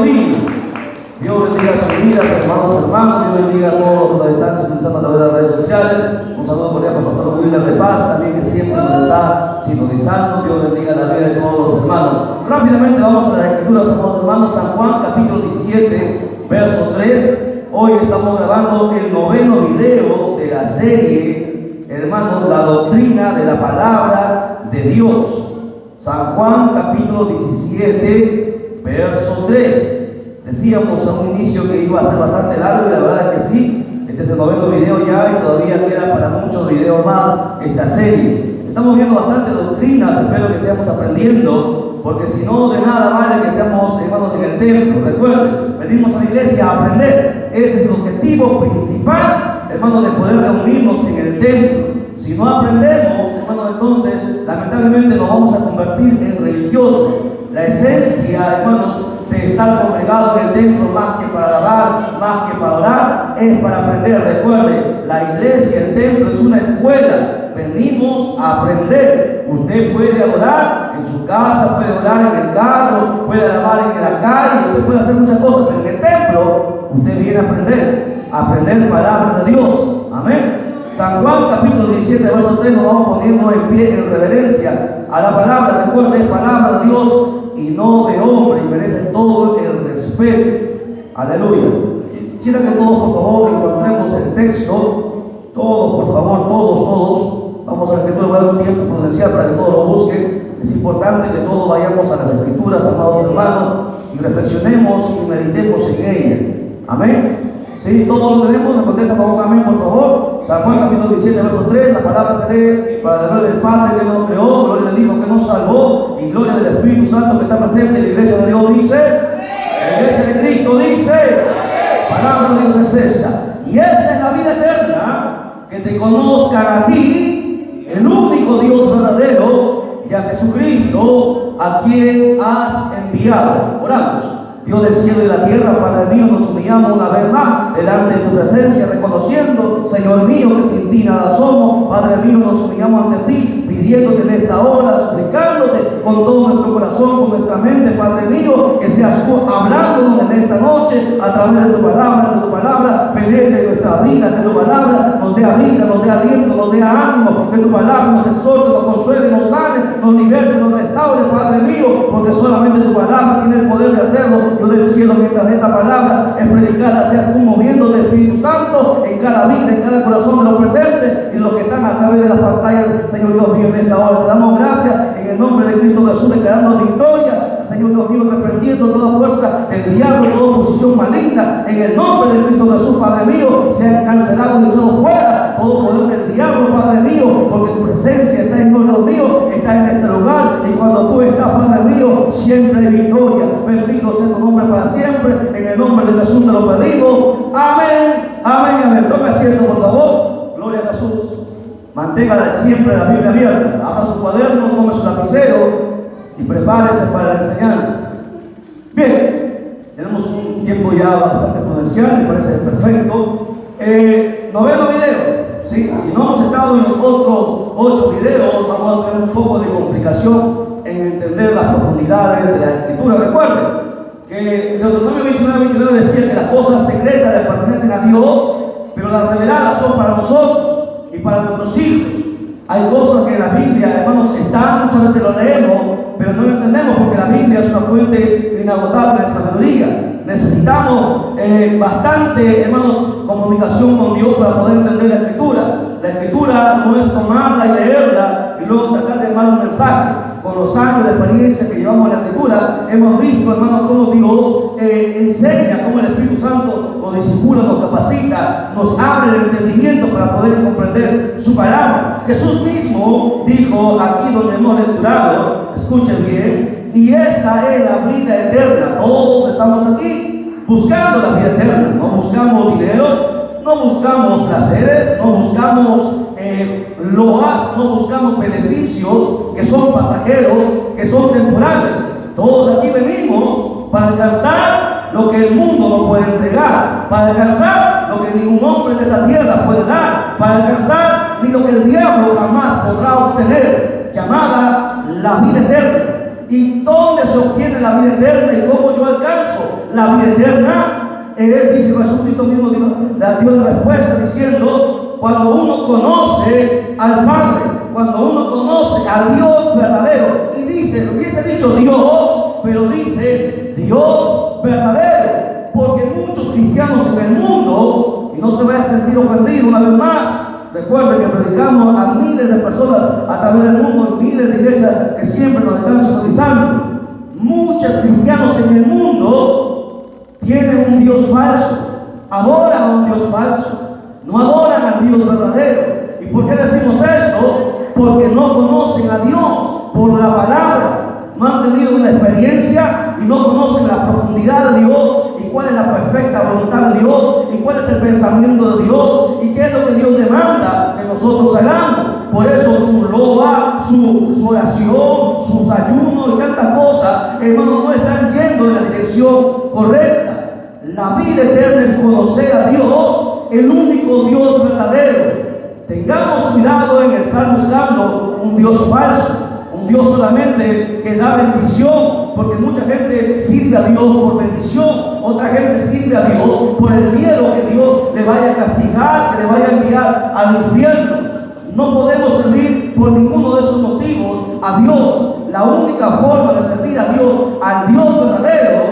mío. Dios bendiga sus vidas, hermanos. Dios bendiga a todos los que están sintonizando a través de las redes sociales. Un saludo cordial para el pastor William de Paz, también que siempre nos está sintonizando. Dios bendiga la vida de todos los hermanos. Rápidamente vamos a las escrituras, amados hermanos. San Juan, capítulo 17, verso 3. Hoy estamos grabando el noveno video de la serie, hermanos, la doctrina de la palabra de Dios. San Juan, capítulo 17, verso 3. Decíamos a un inicio que iba a ser bastante largo y la verdad es que sí. Este es el noveno video ya y todavía queda para muchos videos más esta serie. Estamos viendo bastante doctrinas, espero que estemos aprendiendo, porque si no, de nada vale que estemos, hermanos, en el templo. Recuerden, venimos a la iglesia a aprender. Ese es el objetivo principal, hermanos, de poder reunirnos en el templo. Si no aprendemos, hermanos, entonces lamentablemente nos vamos a convertir en religiosos. La esencia, hermanos, de estar congregados en el templo, más que para alabar, más que para orar, es para aprender. Recuerde, la iglesia, el templo es una escuela. Venimos a aprender. Usted puede adorar en su casa, puede orar en el carro, puede alabar en la calle, usted puede hacer muchas cosas, pero en el templo usted viene a aprender palabra de Dios. Amén. San Juan capítulo 17, verso 3, nos vamos poniendo en pie en reverencia a la palabra. Recuerde, es palabra de Dios y no de hombre, y merece todo el respeto. Aleluya. Quisiera que todos, por favor, encontremos el texto. Todos, por favor, todos. Vamos a la escritura, voy a dar un tiempo prudencial para que todos lo busquen. Es importante que todos vayamos a las escrituras, amados hermanos, y reflexionemos y meditemos en ella. Amén. ¿Sí? Todos lo tenemos, me contesta con un amén, por favor. San Juan capítulo 17, verso 3, la palabra se lee para la gloria del Padre que nos creó, gloria del Hijo que nos salvó, y gloria del Espíritu Santo que está presente en la iglesia de Dios, dice. La iglesia de Cristo dice. Palabra de Dios es esta. Y esta es la vida eterna, que te conozcan a ti, el único Dios verdadero, y a Jesucristo, a quien has enviado. Oramos. Dios del cielo y la tierra, Padre mío, nos humillamos una vez más delante de tu presencia, reconociendo, Señor mío, que sin ti nada somos. Padre mío, nos humillamos ante ti, pidiéndote en esta hora, suplicándote con todo nuestro corazón, con nuestra mente, Padre mío, que seas tú hablándonos en esta noche a través de tu palabra, penetre nuestra vida, que tu palabra nos dé vida, nos dé aliento, nos dé ánimo, que tu palabra nos exhorte, nos consuele, nos sane, nos liberte, nos restaure, Padre mío, porque solamente tu palabra tiene el poder de hacerlo. Dios del cielo, mientras esta palabra es predicada, seas tú moviendo del Espíritu Santo en cada vida, en cada corazón de los presentes y los que están a través de las pantallas, Señor Dios mío, en esta hora. Te damos gracias en el nombre de Cristo Jesús, declarando victoria, Señor Dios mío, reprendiendo toda fuerza del diablo, toda oposición maligna, en el nombre de Cristo Jesús, Padre mío, sean cancelados y echados fuera todo poder del diablo, Padre mío, porque tu presencia está en Dios mío, está en este lugar, y cuando tú estás, Padre mío, siempre hay victoria. Bendito sea tu nombre para siempre, en el nombre de Jesús te lo pedimos. Amén, amén, amén. Tome asiento, por favor. Gloria a Jesús. Mantenga siempre la Biblia abierta. Abra su cuaderno, tome su lapicero y prepárese para la enseñanza. Bien, tenemos un tiempo ya bastante prudencial, me parece perfecto. Noveno video. ¿Sí? Si no hemos estado en los otros 8 videos, vamos a tener un poco de complicación en entender las profundidades de la Escritura. Recuerden que Deuteronomio 29 decía que las cosas secretas le pertenecen a Dios, pero las reveladas son para nosotros y para nuestros hijos. Hay cosas que en la Biblia, hermanos, están, muchas veces lo leemos, pero no lo entendemos porque la Biblia es una fuente inagotable de sabiduría. Necesitamos bastante, hermanos, comunicación con Dios para poder entender la Escritura. La Escritura no es tomarla y leerla y luego tratar de armar un mensaje. Con los años de experiencia que llevamos en la Escritura, hemos visto, hermanos, cómo Dios enseña, cómo el Espíritu Santo nos discipula, nos capacita, nos abre el entendimiento para poder comprender su palabra. Jesús mismo dijo aquí donde hemos lecturado, escuchen bien, y esta es la vida eterna. Todos estamos aquí buscando la vida eterna. No buscamos dinero, no buscamos placeres, no buscamos loas, no buscamos beneficios que son pasajeros, que son temporales. Todos aquí venimos para alcanzar lo que el mundo no puede entregar, para alcanzar lo que ningún hombre de esta tierra puede dar, para alcanzar ni lo que el diablo jamás podrá obtener, llamada la vida eterna. ¿Y dónde se obtiene la vida eterna? ¿Y cómo yo alcanzo la vida eterna? Él dice, Jesucristo mismo dio la respuesta diciendo, cuando uno conoce al Padre, cuando uno conoce al Dios verdadero, y dice, lo hubiese dicho Dios, pero dice Dios verdadero, porque muchos cristianos en el mundo, y no se vaya a sentir ofendido una vez más, recuerden que predicamos a miles de personas a través del mundo, miles de iglesias que siempre nos están sintonizando. Muchos cristianos en el mundo tienen un Dios falso, adoran a un Dios falso, no adoran al Dios verdadero. ¿Y por qué decimos esto? Porque no conocen a Dios por la palabra, no han tenido una experiencia y no conocen la profundidad de Dios y cuál es la perfecta voluntad de Dios y cuál es el pensamiento de Dios y qué es lo que Dios demanda que nosotros hagamos. Por eso su loa, su oración, sus ayunos y tantas cosas, hermanos, no están yendo en la dirección correcta. La vida eterna es conocer a Dios, el único Dios verdadero. Tengamos cuidado en estar buscando un Dios falso, un Dios solamente que da bendición, porque mucha gente sirve a Dios por bendición, otra gente sirve a Dios por el miedo que Dios le vaya a castigar, que le vaya a enviar al infierno. No podemos servir por ninguno de esos motivos a Dios. La única forma de servir a Dios, al Dios verdadero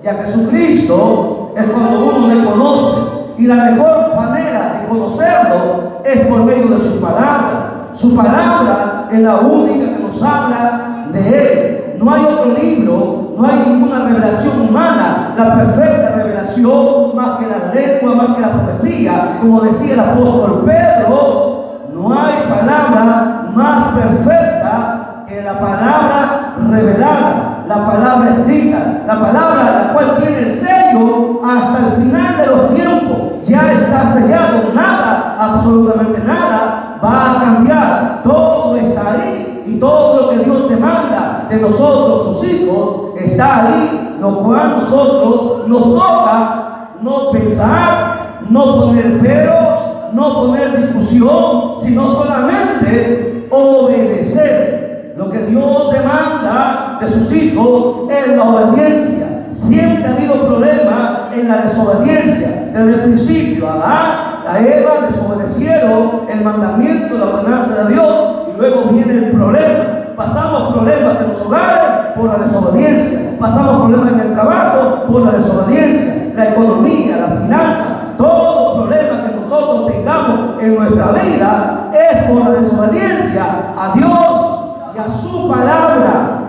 y a Jesucristo, es cuando uno le conoce. Y la mejor manera de conocerlo es por medio de su palabra. Su palabra es la única que nos habla de Él. No hay otro libro, no hay ninguna revelación humana, la perfecta revelación, más que la lengua, más que la profecía. Como decía el apóstol Pedro, no hay palabra más perfecta que la palabra revelada, la palabra escrita, la palabra la cual tiene el sello hasta el final de los tiempos. Ya está sellado, nada, absolutamente nada va a cambiar. Todo está ahí y todo lo que Dios demanda de nosotros, sus hijos, está ahí, lo cual nosotros nos toca no pensar, no poner peros, no poner discusión, sino solamente obedecer. Lo que Dios demanda de sus hijos es la obediencia. Siempre ha habido problema en la desobediencia. Desde el principio, Adán, a Eva desobedecieron el mandamiento, la ordenanza de Dios, y luego viene el problema. Pasamos problemas en los hogares por la desobediencia. Pasamos problemas en el trabajo por la desobediencia. La economía, las finanzas, todo problema que nosotros tengamos en nuestra vida es por la desobediencia a Dios y a su palabra.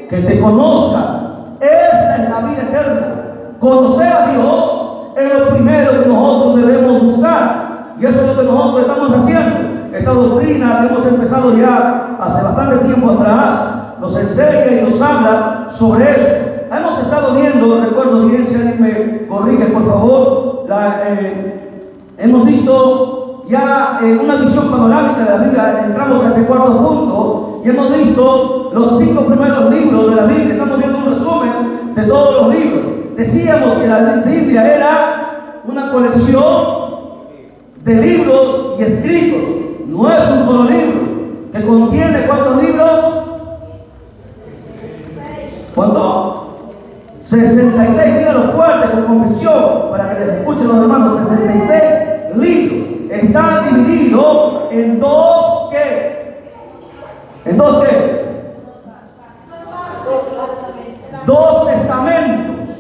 Que te conozca. Esa es la vida eterna. Conocer a Dios es lo primero que nosotros debemos buscar. Y eso es lo que nosotros estamos haciendo. Esta doctrina que hemos empezado ya hace bastante tiempo atrás nos enseña y nos habla sobre eso. Hemos estado viendo, recuerdo bien, si alguien me corrige por favor, hemos visto ya una visión panorámica de la Biblia. Entramos a ese cuarto punto y hemos visto los 5 primeros libros de la Biblia. Estamos viendo un resumen de todos los libros. Decíamos que la Biblia era una colección de libros y escritos. No es un solo libro que contiene ¿cuántos libros? ¿Cuánto? 66, dígalo fuerte, con convicción, para que les escuchen los hermanos. 66 libros. Está dividido en dos ¿qué? ¿En dos qué? Dos testamentos.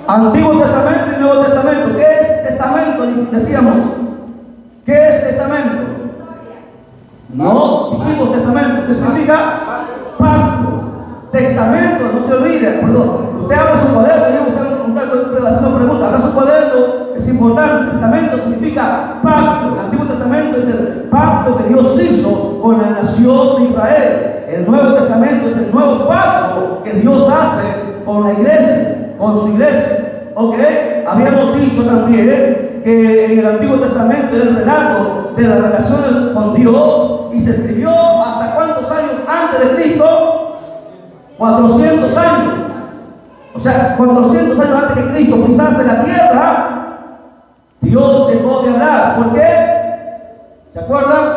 Antiguo Testamento y Nuevo Testamento. ¿Qué es testamento? Decíamos. ¿Qué es testamento? No, dijimos testamento. ¿Qué significa? Pacto. Testamento, no se olvide. Perdón. Usted habla su cuaderno, yo estoy haciendo preguntas. Habla su cuaderno, es importante. Testamento significa pacto. El Antiguo Testamento es el pacto que Dios hizo con la nación de Israel. El Nuevo Testamento es el nuevo pacto que Dios hace con la iglesia, con su iglesia. ¿Ok? Habíamos dicho también que en el Antiguo Testamento era el relato de las relaciones con Dios y se escribió hasta cuántos años antes de Cristo. 400 años. O sea, 400 años antes que Cristo pisase la tierra, Dios dejó de hablar. ¿Por qué? ¿Se acuerdan?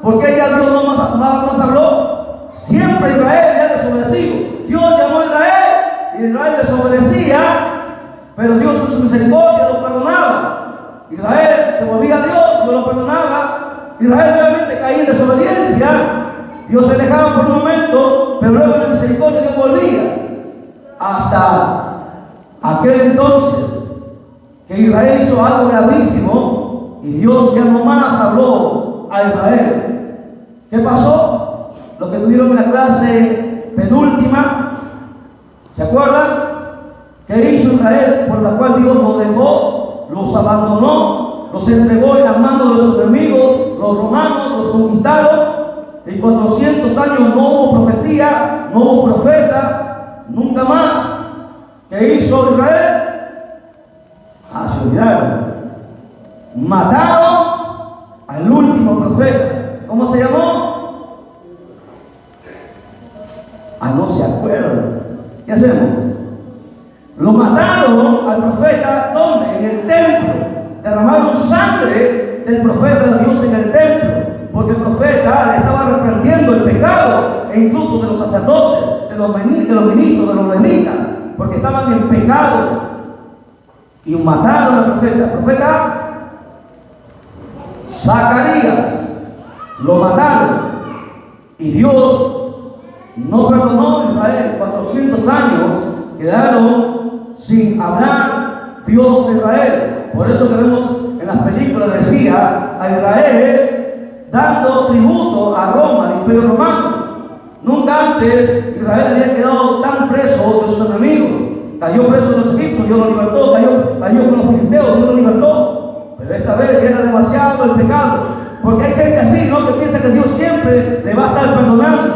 ¿Por qué ya Dios no más habló? Siempre Israel le ha desobedecido. Dios llamó a Israel y Israel desobedecía, pero Dios en su misericordia lo perdonaba. Israel se volvía a Dios, Dios lo perdonaba. Israel nuevamente caía en desobediencia. Dios se dejaba por un momento, pero luego en la misericordia Dios volvía. Hasta aquel entonces que Israel hizo algo gravísimo y Dios ya no más habló a Israel. ¿Qué pasó? Lo que tuvieron en la clase penúltima, ¿se acuerdan? ¿Qué hizo Israel? Por la cual Dios los dejó, los abandonó, los entregó en las manos de sus enemigos, los romanos los conquistaron. En 400 años no hubo profecía, no hubo profeta, nunca más. ¿Qué hizo Israel? Se olvidaron. Mataron al último profeta. ¿Cómo se llamó? No se acuerdan. ¿Qué hacemos? Lo mataron al profeta, ¿dónde? En el templo. Derramaron sangre del profeta de Dios en el templo, porque el profeta le estaba reprendiendo el pecado, e incluso de los sacerdotes, de los ministros, de los levitas, porque estaban en pecado. Y mataron al profeta. El profeta Zacarías lo mataron. Y Dios no perdonó a Israel. 400 años quedaron sin hablar Dios a Israel. Por eso que vemos en las películas, decía a Israel dando tributo a Roma, al imperio romano. Nunca antes Israel había quedado tan preso de sus enemigos. Cayó preso de los egipcios, Dios lo libertó. Cayó con los filisteos, Dios lo libertó. Pero esta vez ya era demasiado el pecado. Porque hay gente así, ¿no?, que piensa que Dios siempre le va a estar perdonando.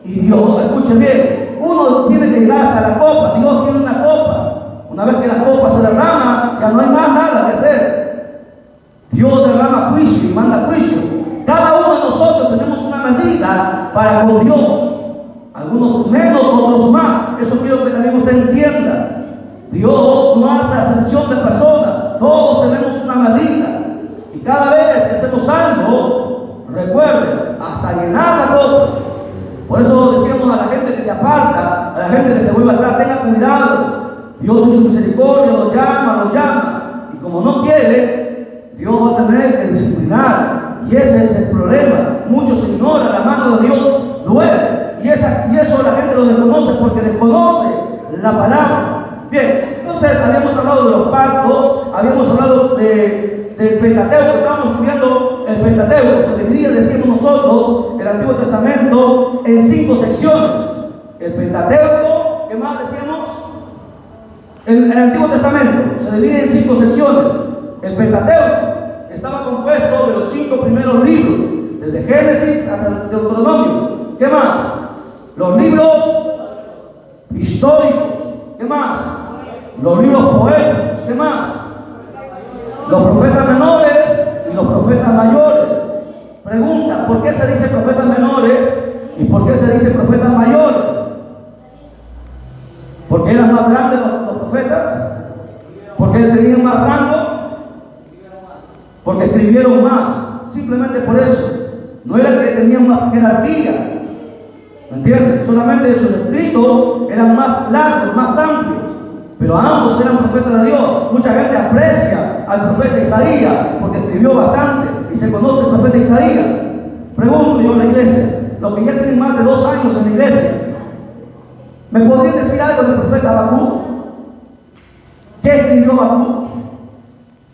Y Dios, escuchen bien, uno tiene que llegar hasta la copa. Dios tiene una copa. Una vez que la copa se derrama, ya no hay más nada que hacer. Dios derrama juicio y manda juicio. Cada uno de nosotros tenemos una medida para con Dios. Algunos menos, otros más. Eso quiero que también usted entienda. Dios no hace acepción de personas. Todos tenemos una medida. Y cada vez que hacemos algo, recuerden, hasta llenar la copa. Por eso decíamos a la gente que se aparta, a la gente que se vuelve atrás, tenga cuidado. Dios en su misericordia los llama. Y como no quiere, Dios va a tener que disciplinar. Y ese es el problema. Muchos ignoran la mano de Dios, duele. Y eso la gente lo desconoce porque desconoce la palabra. Bien, entonces habíamos hablado de los pactos, habíamos hablado del Pentateuco, estábamos estudiando el Pentateuco. Se dividía, decíamos nosotros, el Antiguo Testamento en 5 secciones. El Pentateuco, ¿qué más decíamos? El Antiguo Testamento se divide en 5 secciones. El Pentateuco estaba compuesto de los 5 primeros libros, desde Génesis hasta Deuteronomio. ¿Qué más? Los libros históricos. ¿Qué más? Los libros poéticos. ¿Qué más? Los profetas menores y los profetas mayores. Pregunta, ¿por qué se dice profetas menores y por qué se dice profetas mayores? ¿Porque eran más grandes los profetas? ¿Porque tenían más rango? Porque escribieron más. Simplemente por eso. No era que tenían más jerarquía. ¿Me entienden? Solamente sus escritos eran más largos, más amplios. Pero ambos eran profetas de Dios. Mucha gente aprecia al profeta Isaías porque escribió bastante y se conoce el profeta Isaías. Pregunto yo a la iglesia, los que ya tienen más de 2 años en la iglesia, ¿me podrían decir algo del profeta Habacuc? ¿Qué escribió Habacuc?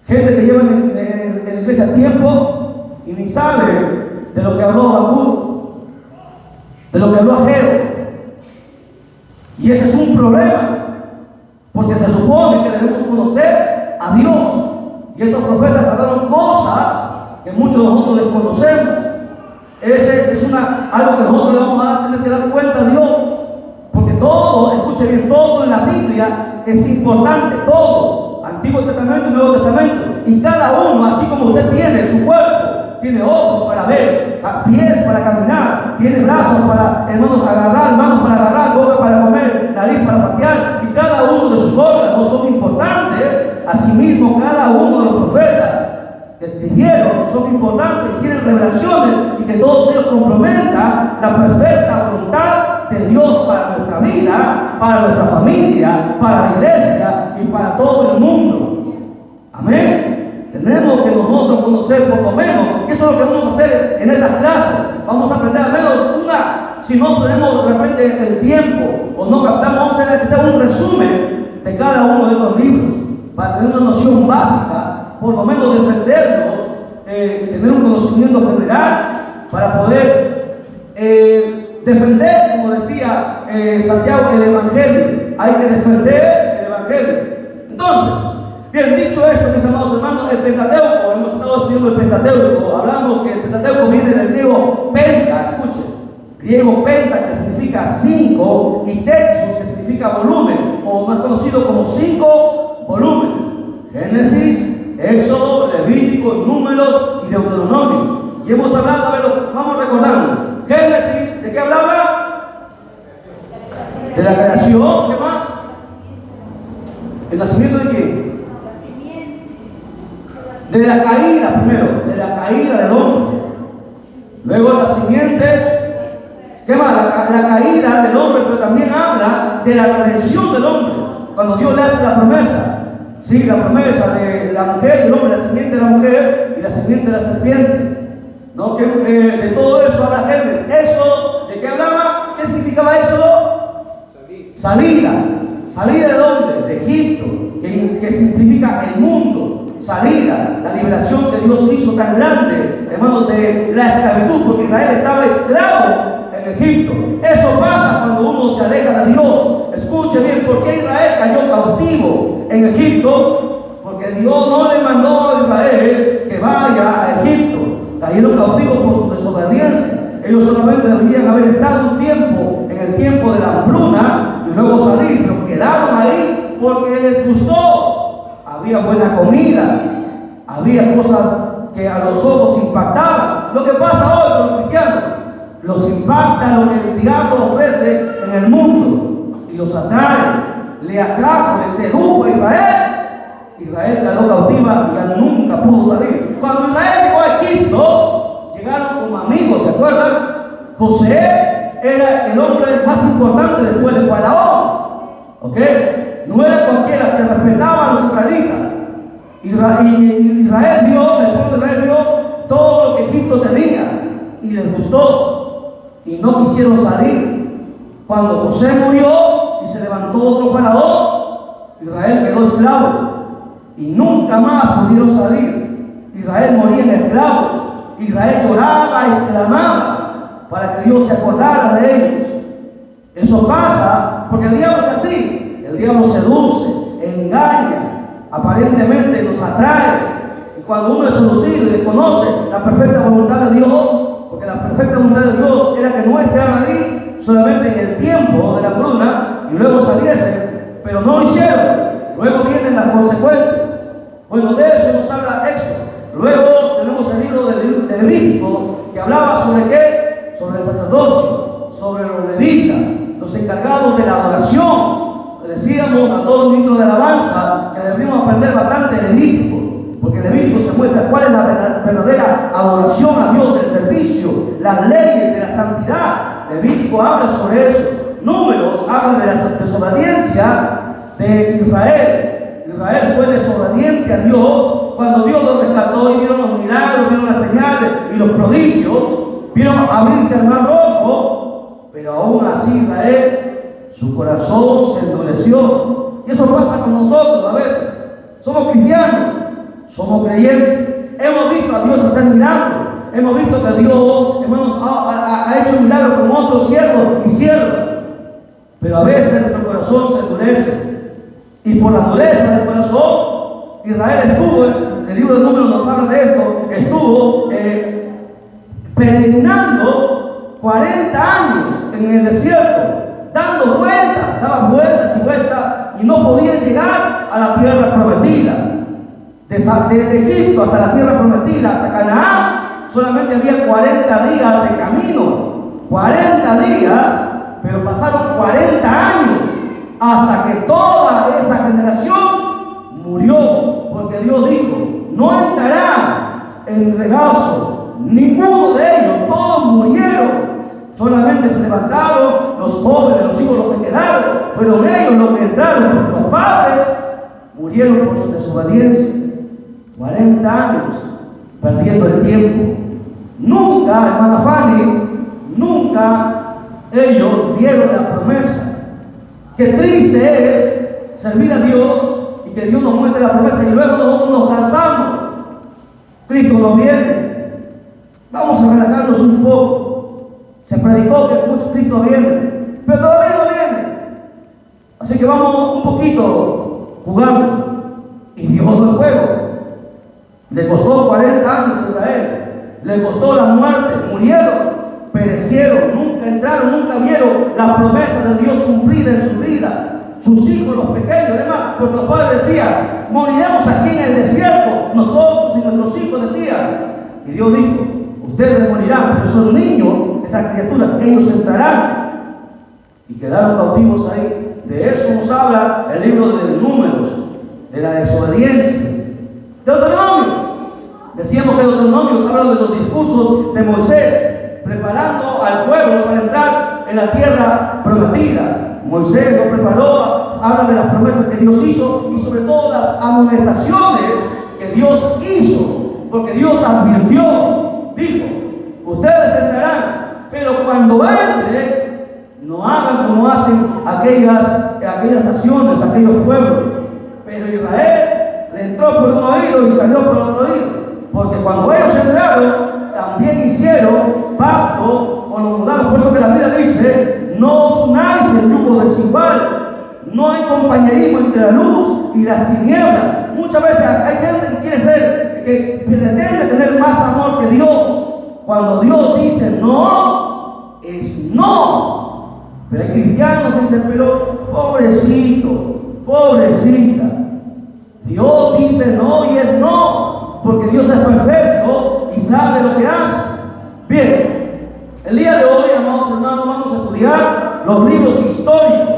Gente que lleva en la iglesia tiempo y ni sabe de lo que habló Habacuc, de lo que habló Ageo. Y ese es un problema, porque se supone que debemos conocer a Dios. Y estos profetas trataron cosas que muchos de nosotros desconocemos. Ese es algo que nosotros le vamos a tener que dar cuenta a Dios. Porque todo, escuche bien, todo en la Biblia es importante, todo. Antiguo Testamento y Nuevo Testamento. Y cada uno, así como usted tiene su cuerpo, tiene ojos para ver, pies para caminar, tiene brazos para, hermanos, agarrar, manos para agarrar, boca para comer, nariz para patear, y cada uno de sus órganos son importantes. Asimismo, cada uno de los profetas que escribieron son importantes, tienen revelaciones y que todos ellos complementan la perfecta voluntad de Dios para nuestra vida, para nuestra familia, para la iglesia y para todo el mundo. Amén. Tenemos que nosotros conocer por lo menos, y eso es lo que vamos a hacer en estas clases. Vamos a aprender al menos una, si no tenemos de repente el tiempo o no captamos, vamos a hacer que sea un resumen de cada uno de estos libros, para tener una noción básica, por lo menos defendernos, tener un conocimiento general, para poder defender, como decía Santiago, el Evangelio. Hay que defender el Evangelio. Entonces, bien, dicho esto, mis amados hermanos, el Pentateuco, hemos estado estudiando el Pentateuco, hablamos que el Pentateuco viene del griego penta, escuchen, griego penta, que significa 5, y textus, que significa volumen, o más conocido como 5 volúmenes: Génesis, Éxodo, Levítico, Números y Deuteronomio. Y hemos hablado, a ver, vamos recordando. Génesis, ¿de qué hablaba? De la creación. ¿Qué más? ¿El nacimiento de quién? De la caída, primero, de la caída del hombre. Luego la simiente. ¿Qué más? La caída del hombre, pero también habla de la redención del hombre. Cuando Dios le hace la promesa. Sí, la promesa de la mujer y el hombre, la simiente de la mujer y la simiente de la serpiente. ¿No? Que, de todo eso habla Génesis. ¿Eso de qué hablaba? ¿Qué significaba eso? Salida. ¿Salida de dónde? De Egipto, que significa el mundo. Salida, la liberación que Dios hizo tan grande, hermanos, de la esclavitud, porque Israel estaba esclavo en Egipto. Eso pasa cuando uno se aleja de Dios. Escuche bien, ¿por qué Israel cayó cautivo en Egipto? Porque Dios no le mandó a Israel que vaya a Egipto. Cayeron cautivos por su desobediencia. Ellos solamente deberían haber estado un tiempo en el tiempo de la hambruna y luego salir, pero quedaron ahí porque les gustó. Había buena comida, había cosas que a los ojos impactaban. Lo que pasa hoy con los cristianos, los impacta lo que el diablo ofrece en el mundo y los atrae. Le atrajo, le sedujo a Israel. Israel quedó cautiva y ya nunca pudo salir. Cuando Israel llegó a Egipto, llegaron como amigos, ¿se acuerdan? José era el hombre más importante después de Faraón. ¿Ok? No era cualquiera, se respetaba a los israelitas. Israel vio, el pueblo de Israel vio todo lo que Egipto tenía y les gustó y no quisieron salir. Cuando José murió y se levantó otro faraón, Israel quedó esclavo y nunca más pudieron salir. Israel moría en esclavos. Israel lloraba y clamaba para que Dios se acordara de ellos. Eso pasa porque el diablo es así. El diablo seduce, engaña, aparentemente nos atrae. Y cuando uno es seducido y desconoce la perfecta voluntad de Dios, porque la perfecta voluntad de Dios era que no estén ahí solamente en el tiempo de la hambruna y luego saliesen, pero no lo hicieron. Luego vienen las consecuencias. Bueno, de eso nos habla Éxodo. Luego tenemos el libro de Levítico, que hablaba sobre qué, sobre el sacerdocio, sobre los levitas, los encargados de la adoración. Decíamos a todos los ministros de alabanza que deberíamos aprender bastante Levítico, porque Levítico se muestra cuál es la verdadera adoración a Dios, el servicio, las leyes de la santidad. Levítico habla sobre eso. Números habla de la desobediencia de Israel. Israel fue desobediente a Dios cuando Dios los rescató y vieron los milagros, vieron las señales y los prodigios, vieron abrirse el mar rojo, pero aún así Israel, su corazón se endureció. Y eso pasa con nosotros a veces. Somos cristianos, somos creyentes, hemos visto a Dios hacer milagros, hemos visto que Dios, hermanos, ha hecho milagros con otros siervos y siervas, pero a veces nuestro corazón se endurece. Y por la dureza del corazón, Israel estuvo, el libro de Números nos habla de esto, estuvo peregrinando 40 años en el desierto, dando vueltas, daban vueltas y vueltas, y no podían llegar a la tierra prometida. Desde Egipto hasta la tierra prometida, hasta Canaán, solamente había 40 días de camino. 40 días, pero pasaron 40 años hasta que toda esa generación murió, porque Dios dijo, no entrará en regazo. Ninguno de ellos, todos murieron. Solamente se levantaron los jóvenes, los hijos, los que quedaron. Fueron ellos los que entraron, porque los padres murieron por su desobediencia. 40 años perdiendo el tiempo. Nunca, hermana Fanny, nunca ellos vieron la promesa. Qué triste es servir a Dios y que Dios nos muestre la promesa y luego nosotros nos cansamos. Cristo no viene. Vamos a relajarnos un poco. Se predicó que Cristo viene, pero todavía no viene. Así que vamos un poquito jugando. Y Dios no es juego. Le costó 40 años a Israel. Le costó la muerte. Murieron, perecieron, nunca entraron, nunca vieron la promesa de Dios cumplida en su vida. Sus hijos, los pequeños, además, porque los padres decían, moriremos aquí en el desierto. Nosotros y nuestros hijos decían. Y Dios dijo, ustedes morirán, pero esos niños, esas criaturas, ellos entrarán. Y quedaron cautivos ahí. De eso nos habla el libro de Números, de la desobediencia. Deuteronomio. Decíamos que Deuteronomio habla de los discursos de Moisés, preparando al pueblo para entrar en la tierra prometida. Moisés lo preparó, habla de las promesas que Dios hizo y sobre todo las amonestaciones que Dios hizo, porque Dios advirtió, dijo, ustedes entrarán, pero cuando entren, no hagan como hacen aquellas naciones, aquellos pueblos. Pero Israel le entró por un oído y salió por otro oído, porque cuando ellos entraron, también hicieron pacto con los mundanos. Por eso que la Biblia dice, no os unáis en yugo desigual. No hay compañerismo entre la luz y las tinieblas. Muchas veces hay gente que quiere ser, que pretende tener más amor que Dios. Cuando Dios dice no, es no. Pero hay cristianos que dicen, pero pobrecito, pobrecita. Dios dice no y es no, porque Dios es perfecto y sabe lo que hace. Bien, el día de hoy, amados hermanos, vamos a estudiar los libros históricos.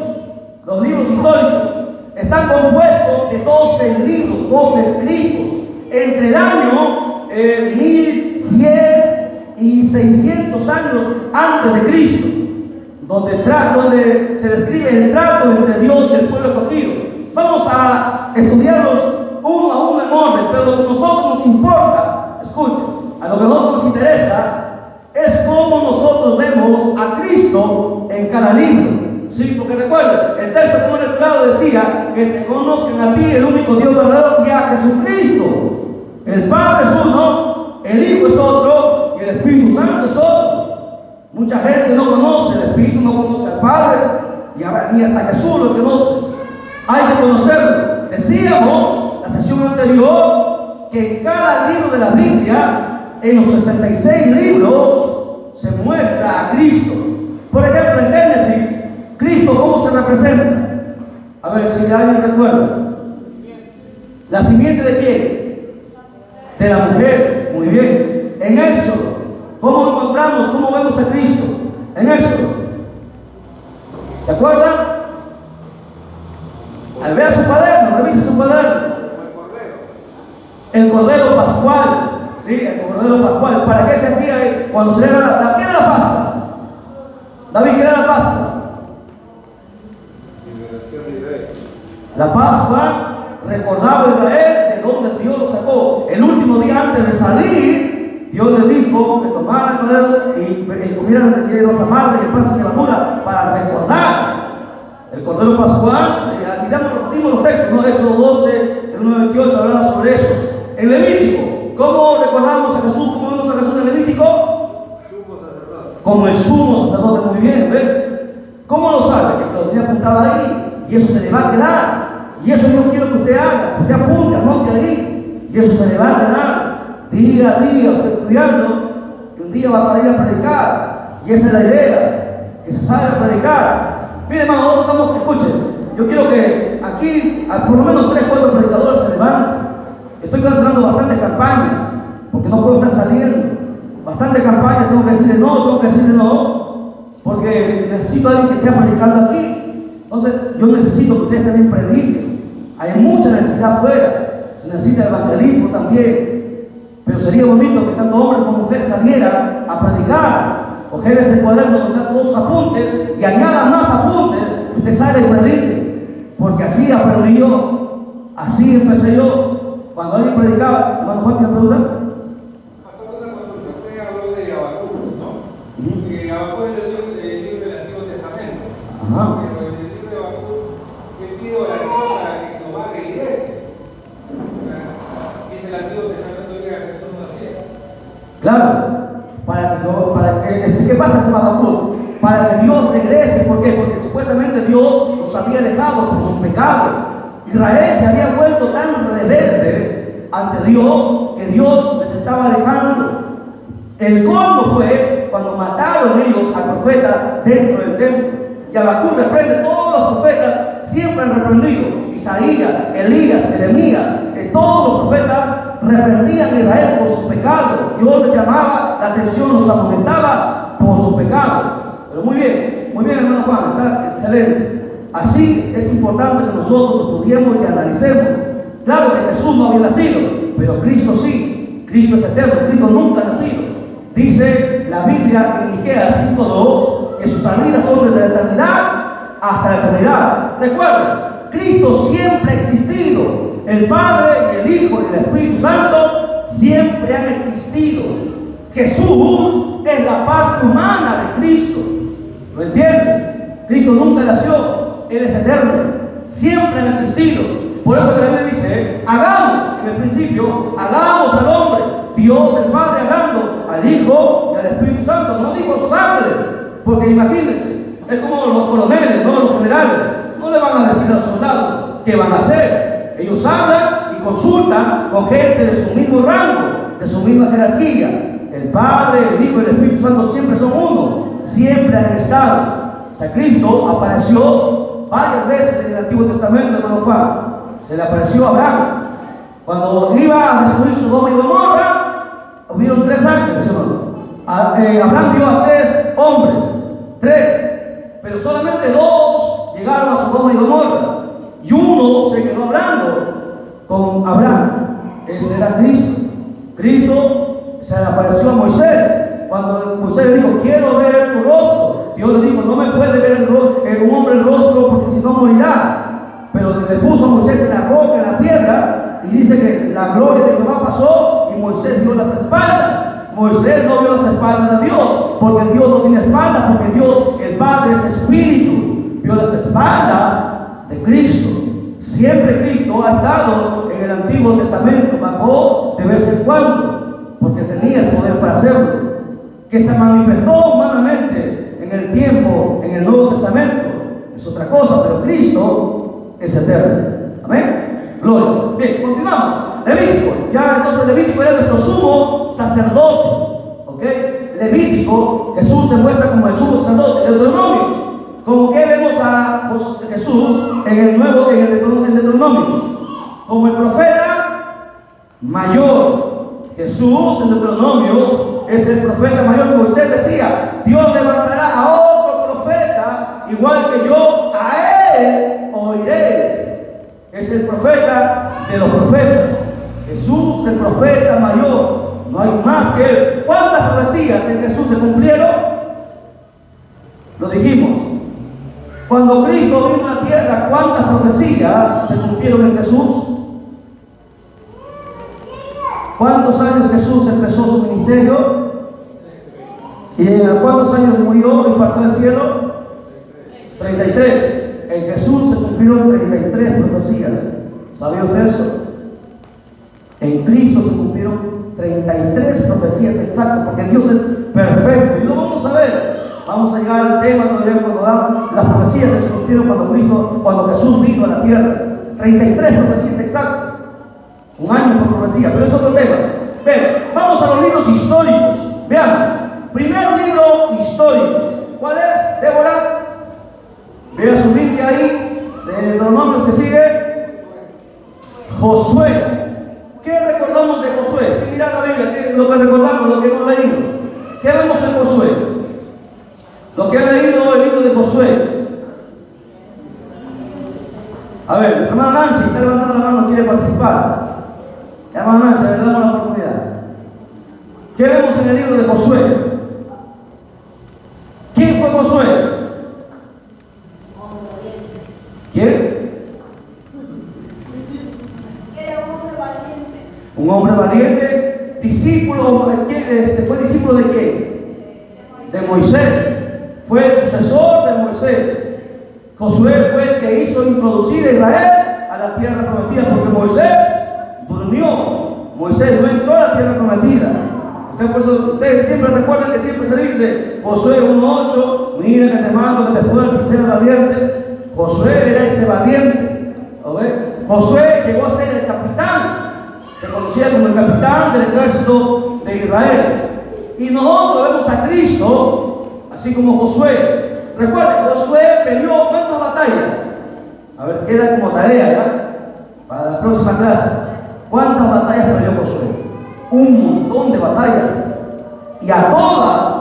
Los libros históricos están compuestos de 12 libros, 12 escritos, entre el año 1100 y 600 años antes de Cristo, donde se describe el trato entre Dios y el pueblo escogido. Vamos a estudiarlos uno a uno en orden, pero lo que a nosotros nos importa, escuchen, a lo que a nosotros nos interesa es cómo nosotros vemos a Cristo en cada libro. Sí, porque recuerden, el texto como lecturado decía que te conozcan a ti, el único Dios verdadero, y a Jesucristo. El Padre es uno, el Hijo es otro y el Espíritu Santo es otro. Mucha gente no conoce, el Espíritu no conoce al Padre ni hasta Jesús lo conoce. Hay que conocerlo. Decíamos la sesión anterior que en cada libro de la Biblia, en los 66 libros, se muestra a Cristo. Por ejemplo, en Génesis, Cristo, ¿cómo se representa? A ver si alguien recuerda. ¿La simiente de quién? De la mujer. Muy bien. En Éxodo, ¿cómo encontramos, cómo vemos a Cristo? En Éxodo. ¿Se acuerdan? Al ver su cuaderno, revise su cuaderno. El Cordero Pascual. ¿Sí? El Cordero Pascual. ¿Para qué se hacía cuando se era ¿qué era la Pascua? David, ¿qué era la Pascua? La Pascua recordaba a Israel de donde Dios lo sacó. El último día antes de salir, Dios le dijo que tomaran el cordero y comieran el los amargas y el pan sin levadura para recordar el Cordero Pascual. Aquí dimos los textos, ¿no? Éxodo 12, el 1:28 hablaba sobre eso. En Levítico, ¿cómo recordamos a Jesús? ¿Cómo vemos a Jesús en Levítico? Como el sumo sacerdote. Muy bien, ¿ven? ¿Cómo lo sabe? Que lo tenía apuntado ahí. Y eso se le va a quedar. Y eso yo quiero que usted haga. Usted apunte, anote ahí. Y eso se le va a quedar. Día a día, usted estudiando. Y un día va a salir a predicar. Y esa es la idea. Que se salga a predicar. Miren, hermano, nosotros estamos, escuchen. Yo quiero que aquí, por lo menos 3 o 4 predicadores se levanten. Estoy cancelando bastantes campañas. Porque no puedo estar saliendo. Bastantes campañas, tengo que decirle no. Porque necesito a alguien que esté predicando aquí. Entonces, yo necesito que ustedes también prediquen. Hay mucha necesidad afuera. Se necesita evangelismo también. Pero sería bonito que tanto hombres como mujeres salieran a predicar, coger ese cuaderno donde están todos sus apuntes y añadan más apuntes y usted sale y predique. Porque así aprendí yo, así empecé yo. Cuando alguien predicaba, hermano Juan, ¿tiene pregunta? Una consulta, usted habló de Habacuc, ¿no? Que Habacuc es el libro del Antiguo Testamento. Ajá. Pero en el libro de Habacuc, él pide oración para que Jehová regrese. O sea, si es el Antiguo Testamento, diga que Jesús no hacía. Claro, ¿qué pasa con Habacuc? Para que Dios regrese. ¿Por qué? Porque supuestamente Dios los había dejado por sus pecados. Israel se había vuelto tan rebelde ante Dios que Dios les estaba dejando. El colmo fue cuando mataron ellos al profeta dentro del templo. Y Habacuc reprende, todos los profetas siempre han reprendido. Isaías, Elías, Jeremías, todos los profetas reprendían a Israel por su pecado. Dios les llamaba la atención, los amonestaba por su pecado. Pero muy bien, hermano Juan, está excelente. Así es importante que nosotros estudiemos y analicemos. Claro que Jesús no había nacido, pero Cristo sí. Cristo es eterno, Cristo nunca ha nacido. Dice la Biblia en Miqueas 5:2 que sus salidas son desde la eternidad hasta la eternidad. Recuerden, Cristo siempre ha existido. El Padre, y el Hijo y el Espíritu Santo siempre han existido. Jesús es la parte humana de Cristo. ¿Lo entienden? Cristo nunca nació. Él es eterno, siempre han existido. Por eso que la Biblia dice, hagamos, en el principio, hagamos al hombre, Dios el Padre hablando, al Hijo y al Espíritu Santo. No dijo sangre, porque imagínense, es como los coroneles, no los generales, no le van a decir a los soldados qué van a hacer. Ellos hablan y consultan con gente de su mismo rango, de su misma jerarquía. El Padre, el Hijo y el Espíritu Santo siempre son uno, siempre han estado. O sea, Cristo apareció varias veces en el Antiguo Testamento, hermano Juan. Se le apareció a Abraham. Cuando iba a destruir Sodoma y Gomorra, hubieron 3 ángeles, ¿no? Abraham vio a 3 hombres, 3, pero solamente 2 llegaron a Sodoma y Gomorra. Y uno se quedó hablando con Abraham. Ese era Cristo. Cristo se le apareció a Moisés. Cuando Moisés le dijo, quiero ver tu rostro, Dios le dijo, no me puede ver un hombre el rostro porque si no morirá. Pero le puso a Moisés en la roca, en la piedra, y dice que la gloria de Jehová pasó y Moisés vio las espaldas. Moisés no vio las espaldas de Dios, porque Dios no tiene espaldas, porque Dios, el Padre, es espíritu. Vio las espaldas de Cristo. Siempre Cristo ha estado en el Antiguo Testamento, bajó de vez en cuando, porque tenía el poder para hacerlo. Que se manifestó humanamente en el tiempo, en el Nuevo Testamento, es otra cosa, pero Cristo es eterno. Amén. Gloria. Bien, continuamos. Levítico. Ya entonces Levítico era nuestro sumo sacerdote. ¿Ok? Levítico, Jesús se muestra como el sumo sacerdote. Deuteronomio, como que vemos a Jesús en el Deuteronomio, como el profeta mayor. Jesús en Deuteronomio es el profeta mayor. Moisés decía, Dios levantará a otro profeta igual que yo, a él oiréis. Es el profeta de los profetas. Jesús, el profeta mayor, no hay más que él. ¿Cuántas profecías en Jesús se cumplieron? Lo dijimos. Cuando Cristo vino a la tierra, ¿cuántas profecías se cumplieron en Jesús? ¿Cuántos años Jesús empezó su ministerio? ¿Y a cuántos años murió y partió del cielo? 33. En Jesús se cumplieron 33 profecías. ¿Sabía usted eso? En Cristo se cumplieron 33 profecías exactas, porque Dios es perfecto. Y lo vamos a ver. Vamos a llegar al tema cuando dan las profecías que se cumplieron cuando Jesús vino a la tierra. 33 profecías exactas. Un año por profecía, pero es otro tema. Bien, vamos a los libros históricos. Veamos. Primer libro histórico. ¿Cuál es, Débora? Vea su Biblia ahí, de los nombres que sigue. Josué. ¿Qué recordamos de Josué? Si miran la Biblia, lo que recordamos, lo que hemos leído. ¿Qué vemos en Josué? Lo que ha leído el libro de Josué. A ver, hermana Nancy, está levantando la mano, quiere participar. Hermana Nancy, le damos la oportunidad. en el libro de Josué. ¿Quién fue Josué? ¿Quién? Un hombre valiente, discípulo. ¿Fue discípulo de quién? De Moisés. Fue el sucesor de Moisés. Josué fue el que hizo introducir a Israel a la tierra prometida, porque Moisés durmió. Moisés no entró a la tierra prometida. Por eso ustedes siempre recuerdan que siempre se dice Josué 1:8, mira que te mando que te esfuerces y seas valiente. Josué era ese valiente. ¿Okay? Josué llegó a ser el capitán, se conocía como el capitán del ejército de Israel. Y nosotros vemos a Cristo así como Josué. Recuerden, Josué peleó ¿cuántas batallas? A ver, queda como tarea ¿ya? Para la próxima clase. ¿Cuántas batallas peleó Josué? Un montón de batallas. Y a todas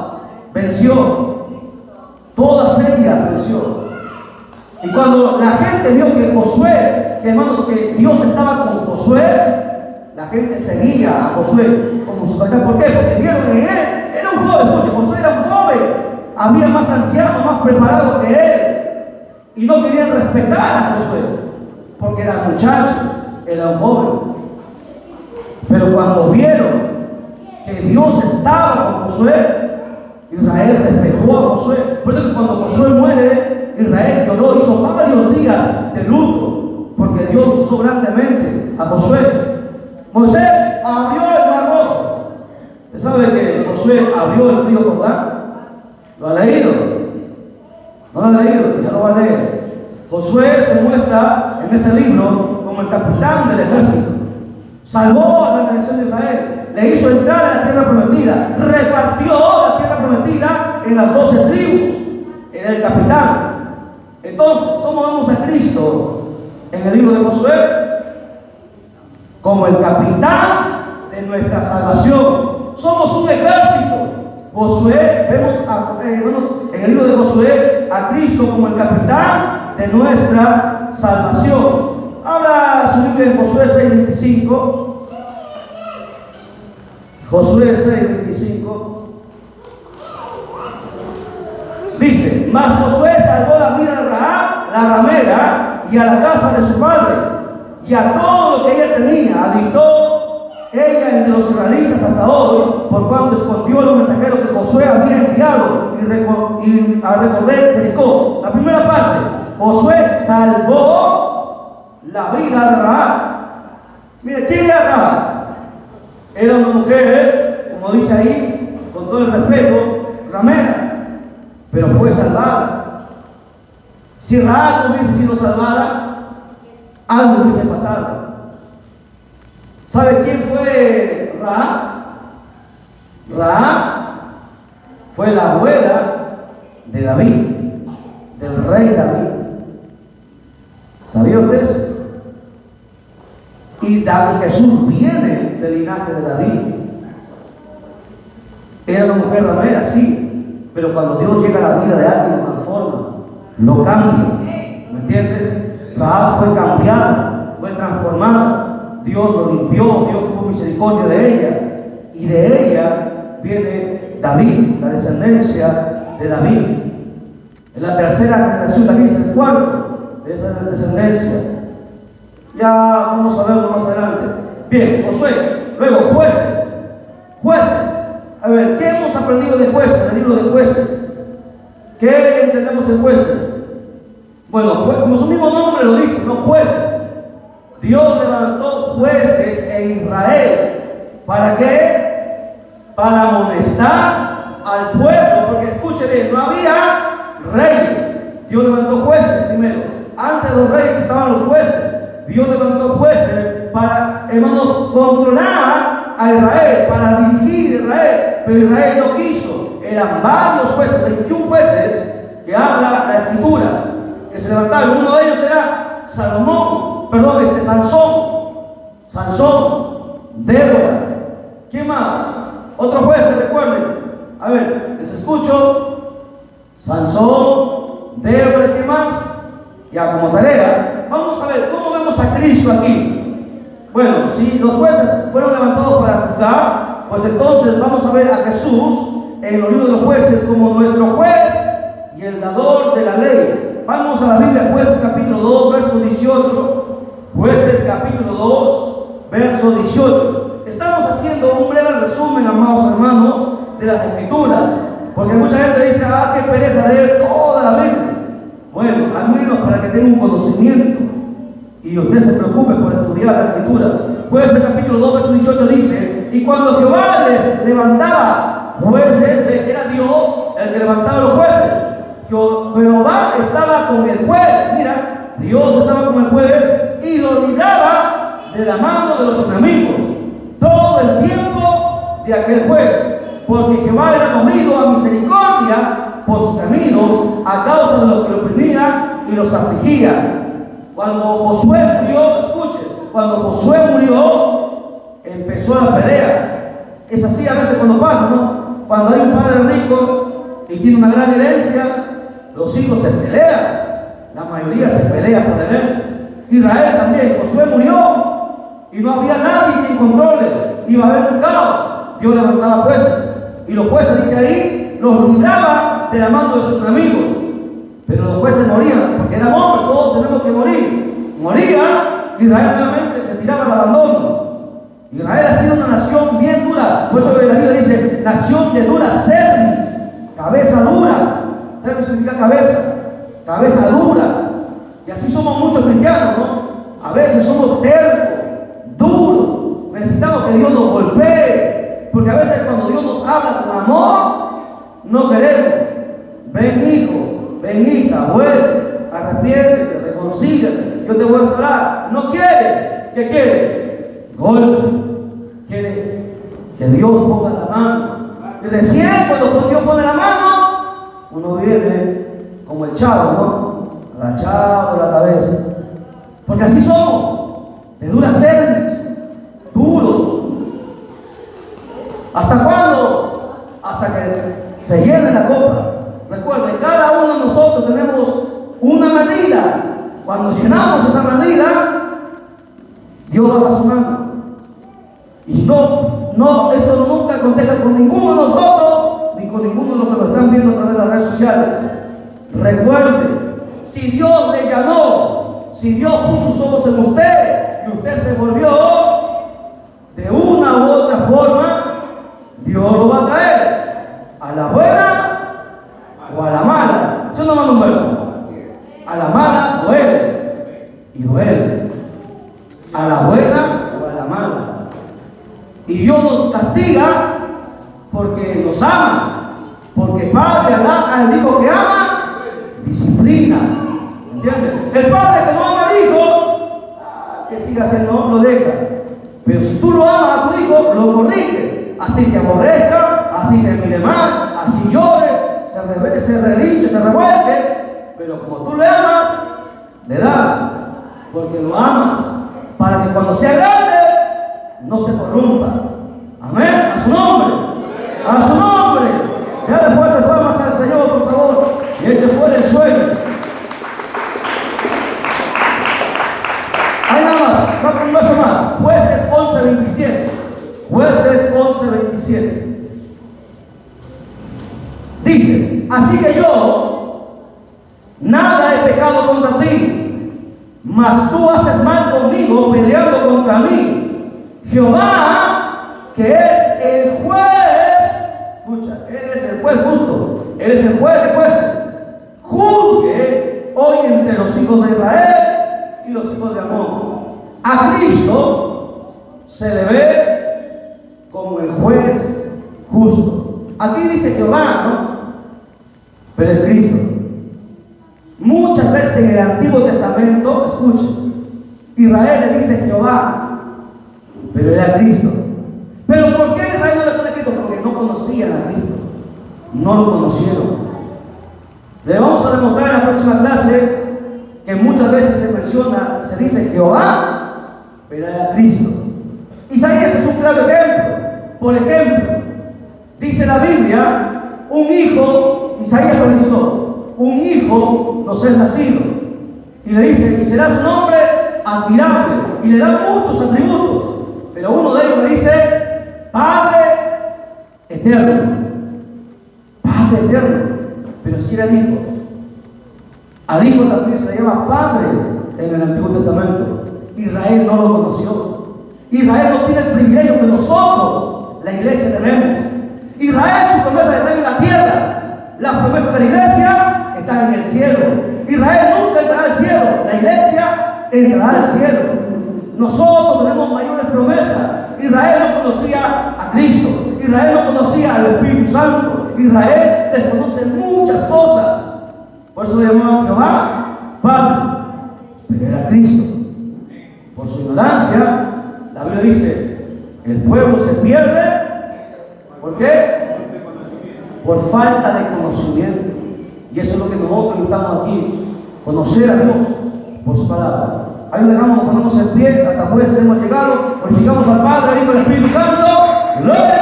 venció. Todas ellas venció. Y cuando la gente vio que Josué, que hermanos, que Dios estaba con Josué, la gente seguía a Josué como su papá. ¿Por qué? Porque vieron en él. Era un joven, escuche, Josué era un joven. Había más ancianos, más preparados que él. Y no querían respetar a Josué. Porque era muchacho, era un joven. Pero cuando vieron que Dios estaba con Josué, Israel respetó a Josué. Por eso que cuando Josué muere, Israel lloró, hizo varios días de luto, porque Dios usó grandemente a Josué. Moisés abrió el mar rojo. ¿Usted sabe que Josué abrió el río Jordán? ¿Lo ha leído? ¿No lo ha leído? Ya lo va a leer. Josué se muestra en ese libro como el capitán del ejército. Salvó a la nación de Israel, le hizo entrar en la tierra prometida, repartió la tierra prometida en las 12 tribus. Era el capitán. Entonces, ¿cómo vemos a Cristo en el libro de Josué? Como el capitán de nuestra salvación. Somos un ejército. Josué, vemos en el libro de Josué a Cristo como el capitán de nuestra salvación. Habla su Biblia en Josué 6:25. Josué 6:25. Dice: mas Josué salvó la vida de Rahab, la ramera, y a la casa de su padre, y a todo lo que ella tenía. Habitó ella entre los israelitas hasta hoy, por cuanto escondió los mensajeros que Josué había enviado y a recorrer Jericó. La primera parte: Josué salvó la vida de Rahab. Mire, ¿quién era Rahab? Era una mujer, como dice ahí, con todo el respeto, ramera, pero fue salvada. Si Rahab no hubiese sido salvada, algo hubiese pasado. ¿Sabe quién fue Rahab? Rahab fue la abuela de David, del rey David. ¿Sabía usted eso? Y Jesús viene del linaje de David. Era una mujer ramera, sí, pero cuando Dios llega a la vida de alguien lo transforma, lo cambia. ¿Me entiendes? Rahab fue cambiada, fue transformada. Dios lo limpió, Dios tuvo misericordia de ella. Y de ella viene David, la descendencia de David. En la tercera generación, David es el cuarto de esa descendencia. Ya vamos a verlo más adelante. Bien, Josué. Luego, jueces. Jueces. A ver, ¿qué hemos aprendido de jueces? En el libro de jueces. ¿Qué entendemos en jueces? Bueno, como su mismo nombre lo dice, ¿no? Jueces. Dios levantó jueces en Israel. ¿Para qué? Para amonestar al pueblo. Porque escuche bien, no había reyes. Dios levantó jueces primero. Antes de los reyes estaban los jueces. Dios levantó jueces para, hermanos, controlar a Israel, para dirigir a Israel. Pero Israel no quiso. Eran varios jueces, 21 jueces que habla la escritura, que se levantaron. Uno de ellos era Sansón, Débora. ¿Quién más? Otro juez que recuerden. A ver, les escucho. Sansón, Débora, ¿qué más? Ya como tarea, vamos a ver cómo vemos a Cristo aquí. Bueno, si los jueces fueron levantados para juzgar, Pues entonces vamos a ver a Jesús en los libros de los jueces como nuestro juez y el dador de la ley. Vamos a la Biblia, Jueces capítulo 2, verso 18. Jueces capítulo 2, verso 18. Estamos haciendo un breve resumen, amados hermanos, de las Escrituras, porque mucha gente dice, qué pereza leer toda la Biblia. Bueno, al menos para que tenga un conocimiento y usted se preocupe por estudiar la Escritura. Jueces capítulo 2, verso 18 dice: y cuando Jehová les levantaba jueces, era Dios el que levantaba los jueces. Jehová estaba con el juez, mira, Dios estaba con el juez y lo libraba de la mano de los enemigos todo el tiempo de aquel juez, porque Jehová era movido a misericordia por sus caminos a causa de los que lo oprimían y los afligían. Cuando Josué murió, escuche, cuando Josué murió, empezó la pelea. Es así a veces cuando pasa, ¿no? Cuando hay un padre rico y tiene una gran herencia, los hijos se pelean. La mayoría se pelea por la herencia. Israel también, Josué murió y no había nadie que controles, iba a haber un caos. Dios levantaba jueces y los jueces, dice ahí, los libraba de la mano de sus enemigos. Pero los jueces morían, porque eran hombres, todos tenemos que morir. Moría, Israel nuevamente se tiraba al abandono. Israel ha sido una nación bien dura, por eso la Biblia dice, nación de dura cerviz, cabeza dura. Cerviz significa cabeza dura. Y así somos muchos cristianos, ¿no? A veces somos tercos, duros. Necesitamos que Dios nos golpee, porque a veces cuando Dios nos habla con amor, no queremos. Ven hijo, ven hija, vuelve, arrepiéntete, reconcíliate, yo te voy a esperar. No quiere, ¿qué quiere? Golpe. Quiere que Dios ponga la mano. Y recién cuando Dios pone la mano, uno viene como el chavo, ¿no? Agachado la cabeza. Porque así somos, de duras cerviz, duros. ¿Hasta cuándo? Hasta que se llene la copa. Recuerden, cada uno de nosotros tenemos una medida. Cuando llenamos esa medida, Dios baja su mano. Y esto nunca acontece con ninguno de nosotros, ni con ninguno de los que nos están viendo a través de las redes sociales. Recuerde, si Dios le llamó, si Dios puso sus ojos en usted y usted se volvió, de una u otra forma, Dios lo va a traer, a la buena o a la mala. Yo no mando un verbo. A la mala duele, y duele. A la buena o a la mala. Y Dios nos castiga porque nos ama, porque Padre al hijo que ama, disciplina. ¿Entiendes? El padre que no ama al hijo, que siga haciendo, lo deja. Pero si tú lo amas a tu hijo, lo corrige. Así te aborrezca, así te mire mal, así llore, se relinche, se revuelque. Pero como tú le amas, le das, porque lo amas, para que cuando sea grande, no se corrompa. Amén. A su nombre. A su nombre. Dale fuertes palmas al Señor, por favor. Y este fue el sueño. Hay nada más. Va un verso más. Jueces 11:27. Jueces 11:27. Dice: así que yo nada he pecado contra ti, mas tú haces mal conmigo peleando contra mí. Jehová, que es el juez, escucha, eres el juez justo, eres el juez de jueces, juzgue hoy entre los hijos de Israel y los hijos de Amón. A Cristo se le ve como el juez justo. Aquí dice Jehová, ¿no? Pero es Cristo. Muchas veces en el Antiguo Testamento, escucha, Israel le dice Jehová, pero era Cristo. ¿Pero por qué Israel no le pone Cristo? Porque no conocían a Cristo. No lo conocieron. Le vamos a demostrar en la próxima clase que muchas veces se menciona, se dice Jehová, pero era Cristo. Isaías es un claro ejemplo. Por ejemplo, dice la Biblia, un hijo, Isaías profetizó, un hijo nos es nacido. Y le dice, y será su nombre admirable. Y le da muchos atributos. Pero uno de ellos le dice, Padre eterno. Padre eterno. Pero si era el Hijo. Al Hijo también se le llama Padre en el Antiguo Testamento. Israel no lo conoció. Israel no tiene el privilegio que nosotros, la iglesia, tenemos. Israel, su promesa está en la tierra. Las promesas de la iglesia están en el cielo. Israel nunca entrará al cielo. La iglesia entrará al cielo. Nosotros tenemos mayores promesas. Israel no conocía a Cristo. Israel no conocía al Espíritu Santo. Israel desconoce muchas cosas. Por eso le llamó a Jehová Padre. Pero era Cristo. Por su ignorancia, la Biblia dice, el pueblo se pierde. ¿Por qué? Por falta de conocimiento. Y eso es lo que nosotros estamos aquí. Conocer a Dios por su palabra. Ahí lo dejamos, nos ponemos en pie. Hasta jueves hemos llegado. Glorificamos al Padre, al Hijo y al Espíritu Santo. ¡Gloria!